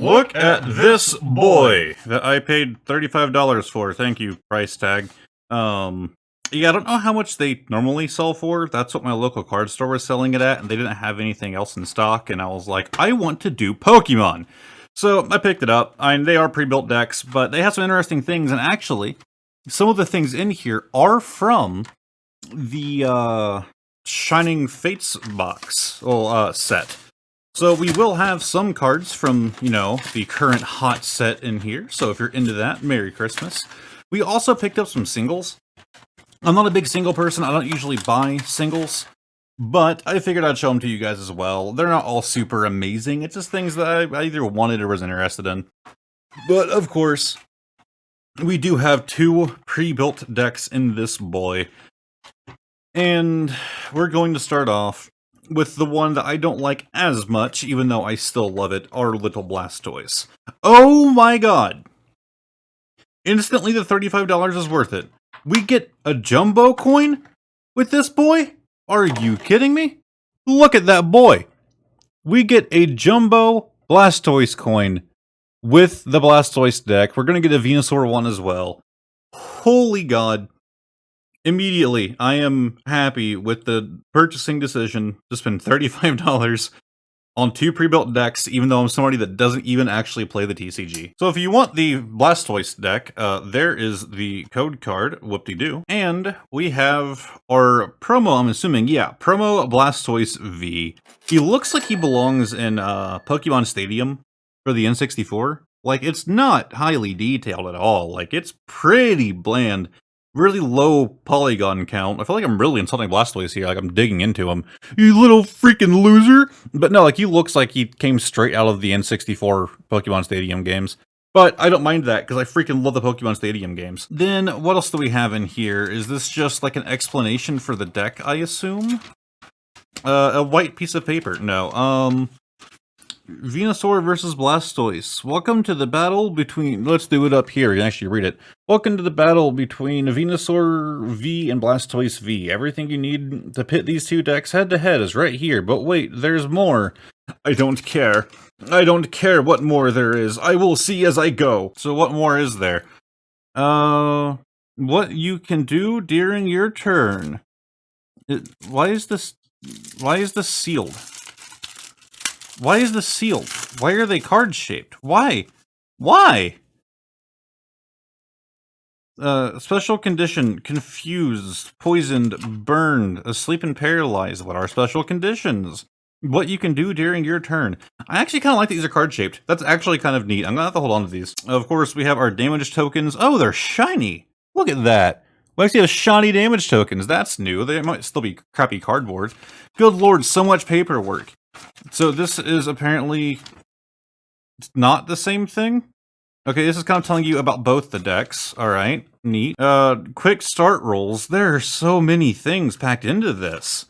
Look at this boy that I paid $35 for. Thank you, price tag. Yeah, I don't know how much they normally sell for. That's what my local card store was selling it at, and they didn't have anything else in stock, and I was like, I want to do Pokemon. So I picked it up. They are pre-built decks, but they have some interesting things, and actually, some of the things in here are from the Shining Fates box, set. So we will have some cards from, the current hot set in here. So if you're into that, Merry Christmas. We also picked up some singles. I'm not a big single person. I don't usually buy singles, but I figured I'd show them to you guys as well. They're not all super amazing. It's just things that I either wanted or was interested in. But of course, we do have two pre-built decks in this boy. And we're going to start off with the one that I don't like as much, even though I still love it, our little Blastoise. Oh my god! Instantly, the $35 is worth it. We get a jumbo coin with this boy? Are you kidding me? Look at that boy! We get a jumbo Blastoise coin with the Blastoise deck. We're going to get a Venusaur one as well. Holy god. Immediately, I am happy with the purchasing decision to spend $35 on two pre-built decks, even though I'm somebody that doesn't even actually play the TCG. So if you want the Blastoise deck, there is the code card, whoop-de-doo. And we have our promo, I'm assuming, promo Blastoise V. He looks like he belongs in Pokemon Stadium for the N64. Like, it's not highly detailed at all. Like, it's pretty bland. Really low polygon count. I feel like I'm really insulting Blastoise here, like I'm digging into him. You little freaking loser! But no, like he looks like he came straight out of the N64 Pokemon Stadium games. But I don't mind that, because I freaking love the Pokemon Stadium games. Then, what else do we have in here? Is this just like an explanation for the deck, I assume? A white piece of paper. No, Venusaur versus Blastoise. Welcome to the battle between... Let's do it up here. You can actually read it. Welcome to the battle between Venusaur V and Blastoise V. Everything you need to pit these two decks head-to-head is right here. But wait, there's more. I don't care. I don't care what more there is. I will see as I go. So what more is there? What you can do during your turn. Why is this sealed? Why is this sealed? Why are they card-shaped? Why? Why? Special condition, confused, poisoned, burned, asleep and paralyzed. What are special conditions? What you can do during your turn. I actually kind of like that these are card-shaped. That's actually kind of neat. I'm gonna have to hold on to these. Of course, we have our damage tokens. Oh, they're shiny! Look at that! We actually have shiny damage tokens. That's new. They might still be crappy cardboard. Good lord, so much paperwork. So this is apparently not the same thing? Okay, this is kind of telling you about both the decks. Alright, neat. Quick start rolls. There are so many things packed into this.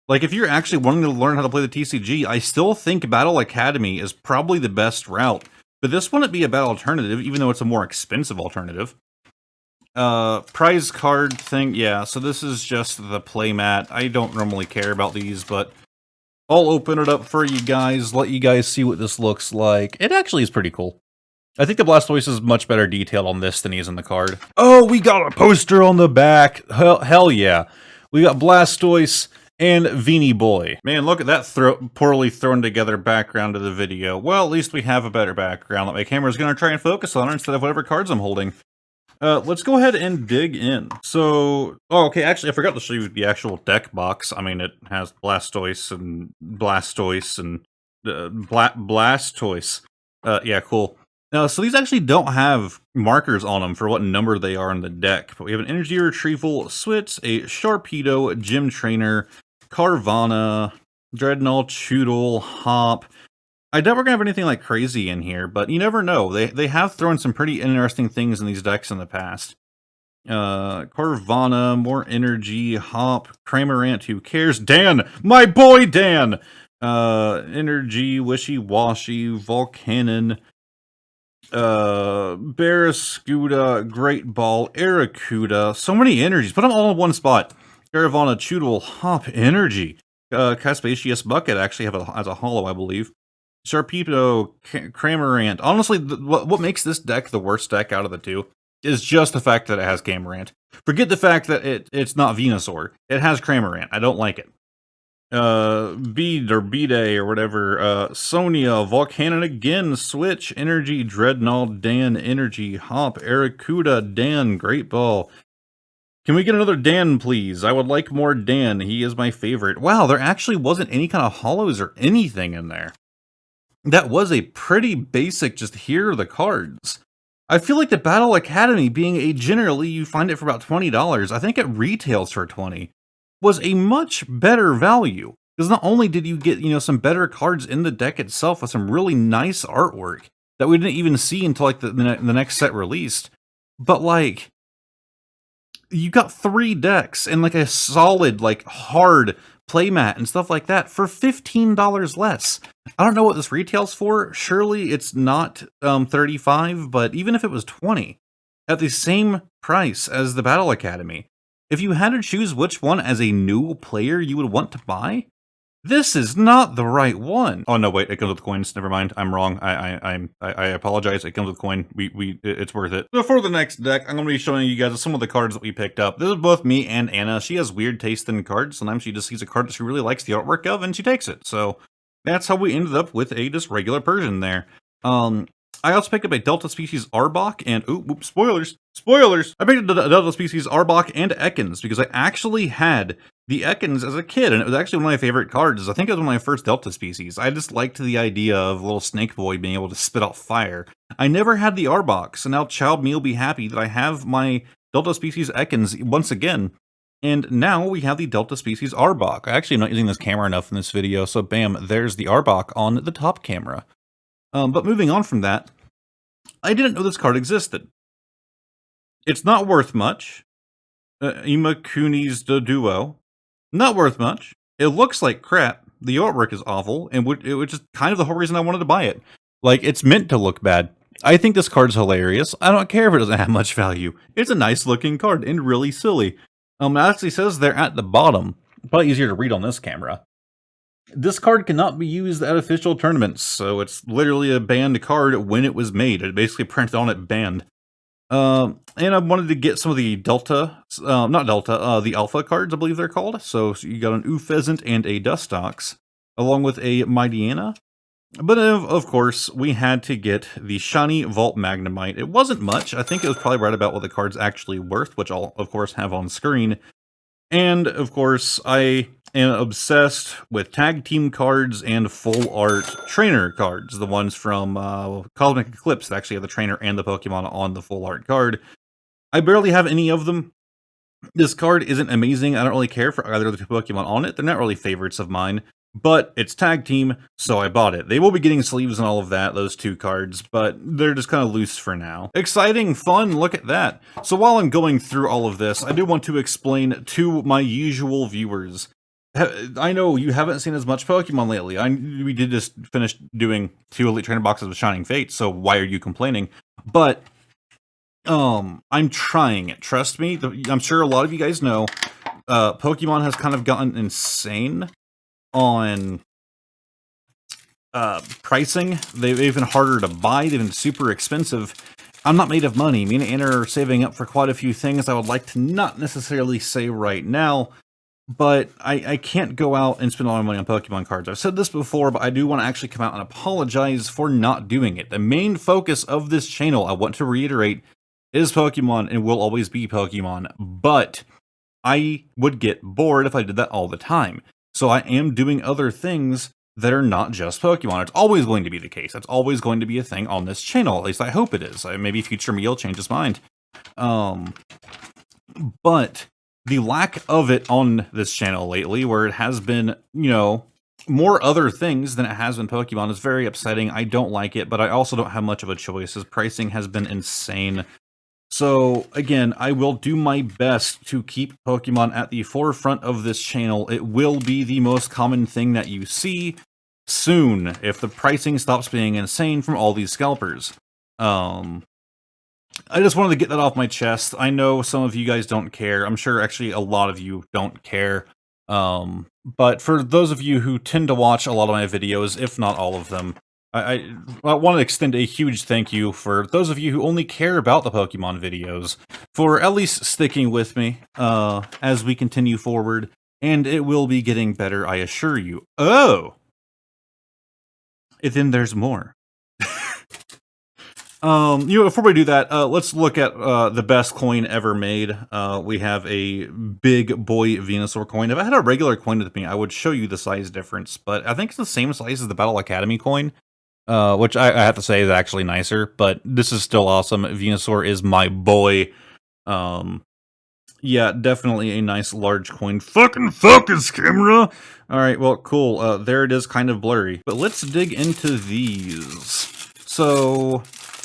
Like, if you're actually wanting to learn how to play the TCG, I still think Battle Academy is probably the best route. But this wouldn't be a bad alternative, even though it's a more expensive alternative. Prize card thing, yeah, so this is just the playmat. I don't normally care about these, but I'll open it up for you guys, let you guys see what this looks like. It actually is pretty cool. I think the Blastoise is much better detailed on this than he is in the card. Oh, we got a poster on the back! Hell yeah. We got Blastoise and Veenie Boy. Man, look at that poorly thrown together background to the video. Well, at least we have a better background that my camera's gonna try and focus on instead of whatever cards I'm holding. Let's go ahead and dig in. So, okay, actually, I forgot to show you the actual deck box. I mean, it has Blastoise and Blastoise. Yeah, cool. So these actually don't have markers on them for what number they are in the deck. But we have an Energy Retrieval, Switz, a Sharpedo, Gym Trainer, Carvanha, Dreadnought, Choodle, Hop. I doubt we're gonna have anything like crazy in here, but you never know. They have thrown some pretty interesting things in these decks in the past. Carvanha, more energy, Hop, Cramorant, who cares? Dan! My boy Dan! Energy, Wishy-Washy, Volcanon, Barraskewda, Great Ball, Arrokuda. So many energies. Put them all in one spot. Carvanha, Choodle, Hop, Energy. Caspasius Bucket actually has a holo, I believe. Sharpedo, Cramorant. Honestly, what makes this deck the worst deck out of the two is just the fact that it has Cramorant. Forget the fact that it's not Venusaur. It has Cramorant. I don't like it. Bead or B-Day or whatever, Sonia, Volcanon again, Switch, Energy, Dreadnought, Dan, Energy, Hop, Arrokuda, Dan, Great Ball. Can we get another Dan, please? I would like more Dan. He is my favorite. Wow, there actually wasn't any kind of hollows or anything in there. That was a pretty basic, just here are the cards. I feel like the Battle Academy, being a generally, you find it for about $20. I think it retails for $20. Was a much better value. Because not only did you get, some better cards in the deck itself with some really nice artwork that we didn't even see until like the next set released, but like you got 3 decks and like a solid, like hard playmat and stuff like that for $15 less. I don't know what this retails for. Surely it's not $35, but even if it was $20, at the same price as the Battle Academy, if you had to choose which one as a new player you would want to buy, this is not the right one. Oh no, wait, it comes with coins. Never mind, I'm wrong. I apologize. It comes with coin. It's worth it. Before the next deck, I'm going to be showing you guys some of the cards that we picked up. This is both me and Anna. She has weird taste in cards. Sometimes she just sees a card that she really likes the artwork of, and she takes it. So that's how we ended up with a just regular Persian there. I also picked up a Delta Species Arbok and, oops, spoilers! I picked up a Delta Species Arbok and Ekans because I actually had the Ekans as a kid, and it was actually one of my favorite cards. I think it was one of my first Delta Species. I just liked the idea of little Snake Boy being able to spit out fire. I never had the Arbok, so now Child Me will be happy that I have my Delta Species Ekans once again. And now we have the Delta Species Arbok. I actually am not using this camera enough in this video, so bam, there's the Arbok on the top camera. But moving on from that, I didn't know this card existed. It's not worth much. Imakuni's the Duo. Not worth much. It looks like crap. The artwork is awful, and it was just kind of the whole reason I wanted to buy it. Like, it's meant to look bad. I think this card's hilarious. I don't care if it doesn't have much value. It's a nice looking card and really silly. It actually says there at the bottom. Probably easier to read on this camera. This card cannot be used at official tournaments, so it's literally a banned card when it was made. It basically printed on it banned. And I wanted to get some of the the Alpha cards, I believe they're called. So you got an Pheasant and a Dustox, along with a Midiana. But of course, we had to get the shiny Vault Magnemite. It wasn't much. I think it was probably right about what the card's actually worth, which I'll, of course, have on screen. And, of course, I am obsessed with tag team cards and full art trainer cards. The ones from Cosmic Eclipse that actually have the trainer and the Pokemon on the full art card. I barely have any of them. This card isn't amazing. I don't really care for either of the 2 Pokemon on it. They're not really favorites of mine. But it's tag team, so I bought it. They will be getting sleeves and all of that, those 2 cards, but they're just kind of loose for now. Exciting, fun, look at that. So while I'm going through all of this, I do want to explain to my usual viewers. I know you haven't seen as much Pokemon lately. We did just finish doing 2 Elite Trainer boxes of Shining Fate, so why are you complaining? But, I'm trying it. Trust me, I'm sure a lot of you guys know, Pokemon has kind of gotten insane on pricing. They've been harder to buy. They've been super expensive. I'm not made of money. Me and Anna are saving up for quite a few things I would like to not necessarily say right now, but I can't go out and spend all my money on Pokemon cards. I've said this before, but I do want to actually come out and apologize for not doing it. The main focus of this channel, I want to reiterate, is Pokemon and will always be Pokemon, but I would get bored if I did that all the time. So I am doing other things that are not just Pokemon. It's always going to be the case. That's always going to be a thing on this channel. At least I hope it is. Maybe future me will change his mind. But the lack of it on this channel lately, where it has been, more other things than it has been Pokemon, is very upsetting. I don't like it, but I also don't have much of a choice, as pricing has been insane. So, again, I will do my best to keep Pokemon at the forefront of this channel. It will be the most common thing that you see soon, if the pricing stops being insane from all these scalpers. I just wanted to get that off my chest. I know some of you guys don't care. I'm sure actually a lot of you don't care. But for those of you who tend to watch a lot of my videos, if not all of them, I want to extend a huge thank you for those of you who only care about the Pokemon videos, for at least sticking with me as we continue forward, and it will be getting better, I assure you. Oh! And then there's more. Before we do that, let's look at the best coin ever made. We have a big boy Venusaur coin. If I had a regular coin with me, I would show you the size difference, but I think it's the same size as the Battle Academy coin, which I have to say is actually nicer, but this is still awesome. Venusaur is my boy. Yeah, definitely a nice large coin. Fucking focus, camera! Alright, well, cool. There it is, kind of blurry. But let's dig into these. So,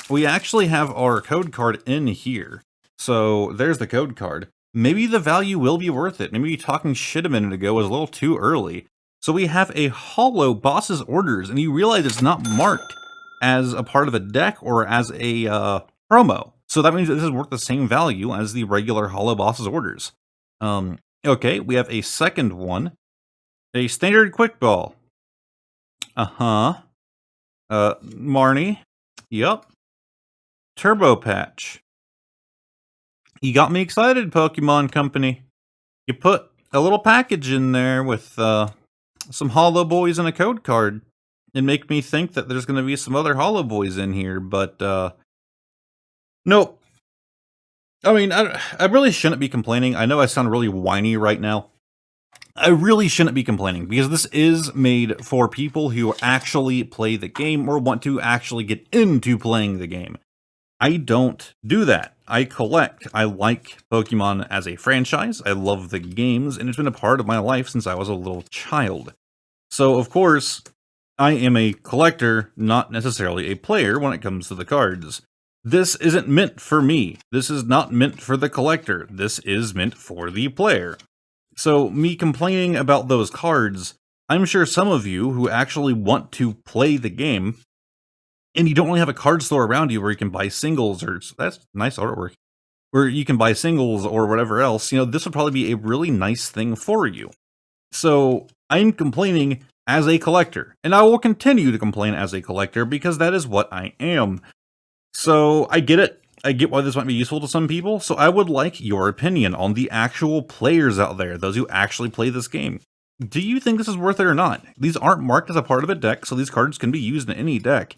we actually have our code card in here. So, there's the code card. Maybe the value will be worth it. Maybe talking shit a minute ago was a little too early. So we have a holo boss's orders, and you realize it's not marked as a part of a deck or as a promo. So that means that this is worth the same value as the regular holo boss's orders. Okay, we have a second one. A standard quick ball. Marnie. Yup. Turbo Patch. You got me excited, Pokemon Company. You put a little package in there with some holo boys and a code card, and make me think that there's going to be some other holo boys in here, but nope. I mean, I really shouldn't be complaining. I know I sound really whiny right now. I really shouldn't be complaining, because this is made for people who actually play the game or want to actually get into playing the game. I don't do that. I collect. I like Pokemon as a franchise. I love the games, and it's been a part of my life since I was a little child. So, of course, I am a collector, not necessarily a player when it comes to the cards. This isn't meant for me. This is not meant for the collector. This is meant for the player. So, me complaining about those cards, I'm sure some of you who actually want to play the game, and you don't really have a card store around you where you can buy singles, or that's nice artwork, where you can buy singles or whatever else, this would probably be a really nice thing for you. So, I'm complaining as a collector, and I will continue to complain as a collector because that is what I am. So, I get it. I get why this might be useful to some people, so I would like your opinion on the actual players out there, those who actually play this game. Do you think this is worth it or not? These aren't marked as a part of a deck, so these cards can be used in any deck.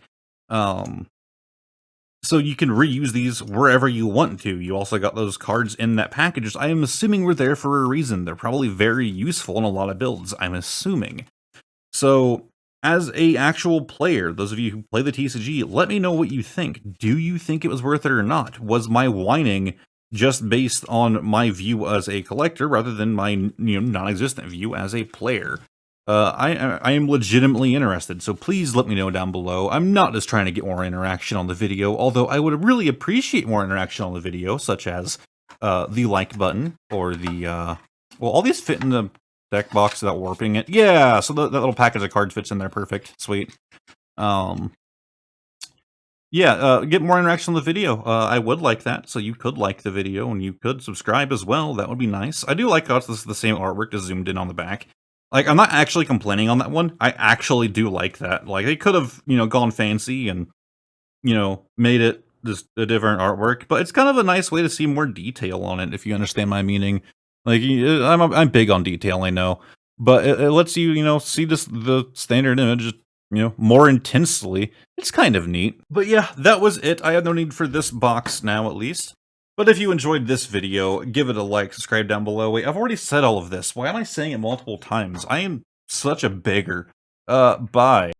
So you can reuse these wherever you want to. You also got those cards in that package. I am assuming we're there for a reason. They're probably very useful in a lot of builds, I'm assuming. So, as a actual player, those of you who play the TCG, let me know what you think. Do you think it was worth it or not? Was my whining just based on my view as a collector rather than my non-existent view as a player? I am legitimately interested, so please let me know down below. I'm not just trying to get more interaction on the video, although I would really appreciate more interaction on the video, such as the like button, or the, well, all these fit in the deck box without warping it. Yeah, so that little package of cards fits in there perfect. Sweet. Yeah, get more interaction on the video. I would like that, so you could like the video, and you could subscribe as well. That would be nice. I do like how this is the same artwork just zoomed in on the back. Like, I'm not actually complaining on that one. I actually do like that. Like, they could have, gone fancy and, made it just a different artwork. But it's kind of a nice way to see more detail on it, if you understand my meaning. Like, I'm big on detail, I know. But it lets you, see the standard image, more intensely. It's kind of neat. But yeah, that was it. I have no need for this box now, at least. But if you enjoyed this video, give it a like, subscribe down below. Wait, I've already said all of this. Why am I saying it multiple times? I am such a beggar. Bye.